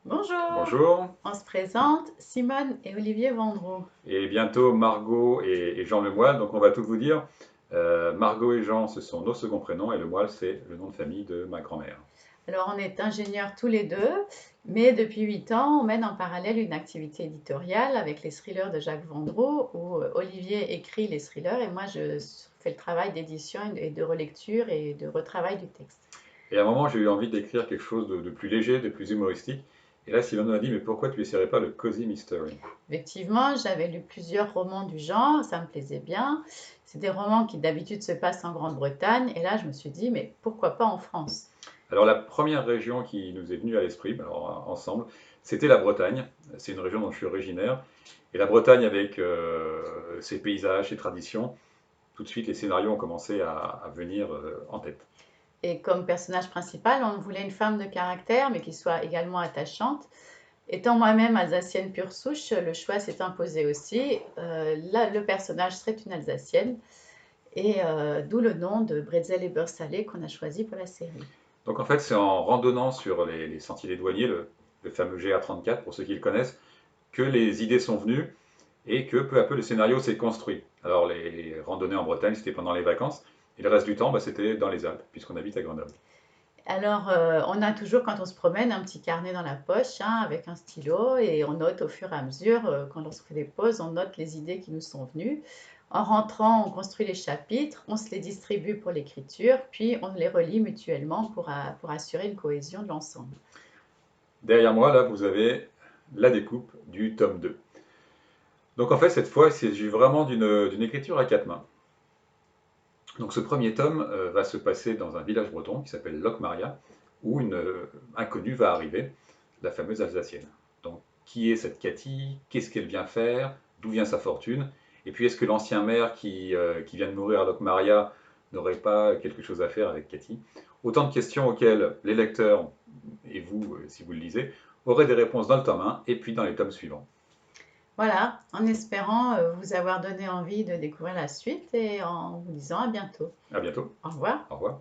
Bonjour, Bonjour, on se présente, Simone et Olivier Vendroux. et bientôt Margot et Jean Lemoyle, donc on va tout vous dire. Margot et Jean, ce sont nos seconds prénoms, et Lemoyle, c'est le nom de famille de ma grand-mère. Alors on est ingénieurs tous les deux, mais depuis 8 ans, on mène en parallèle une activité éditoriale avec les thrillers de Jacques Vendroux, où Olivier écrit les thrillers et moi je fais le travail d'édition et de relecture et de retravail du texte. Et à un moment, j'ai eu envie d'écrire quelque chose de plus léger, de plus humoristique, et là, Simone m'a dit, mais pourquoi tu n'essaierais pas le Cozy Mystery? Effectivement, j'avais lu plusieurs romans du genre, ça me plaisait bien. C'est des romans qui d'habitude se passent en Grande-Bretagne, et là je me suis dit, mais pourquoi pas en France? Alors la première région qui nous est venue à l'esprit, alors ensemble, c'était la Bretagne. C'est une région dont je suis originaire. Et la Bretagne avec ses paysages, ses traditions, tout de suite les scénarios ont commencé à venir en tête. Et comme personnage principal, on voulait une femme de caractère, mais qui soit également attachante. Étant moi-même alsacienne pure souche, le choix s'est imposé aussi. Là, le personnage serait une alsacienne, et d'où le nom de Bretzel et beurre salé qu'on a choisi pour la série. Donc en fait, c'est en randonnant sur les sentiers des douaniers, le fameux GA34 pour ceux qui le connaissent, que les idées sont venues et que peu à peu le scénario s'est construit. Alors les randonnées en Bretagne, c'était pendant les vacances, et le reste du temps, bah, c'était dans les Alpes, puisqu'on habite à Grenoble. Alors, on a toujours, quand on se promène, un petit carnet dans la poche, hein, avec un stylo, et on note au fur et à mesure, quand on se fait des pauses, on note les idées qui nous sont venues. En rentrant, on construit les chapitres, on se les distribue pour l'écriture, puis on les relie mutuellement pour assurer une cohésion de l'ensemble. Derrière moi, là, vous avez la découpe du tome 2. Donc en fait, cette fois, il s'agit vraiment d'une écriture à quatre mains. Donc ce premier tome va se passer dans un village breton qui s'appelle Locmaria, où une inconnue va arriver, la fameuse Alsacienne. Donc qui est cette Cathy? Qu'est-ce qu'elle vient faire? D'où vient sa fortune? Et puis est-ce que l'ancien maire qui vient de mourir à Locmaria n'aurait pas quelque chose à faire avec Cathy? Autant de questions auxquelles les lecteurs, et vous, si vous le lisez, auraient des réponses dans le tome 1 et puis dans les tomes suivants. Voilà, en espérant vous avoir donné envie de découvrir la suite et en vous disant à bientôt. À bientôt. Au revoir. Au revoir.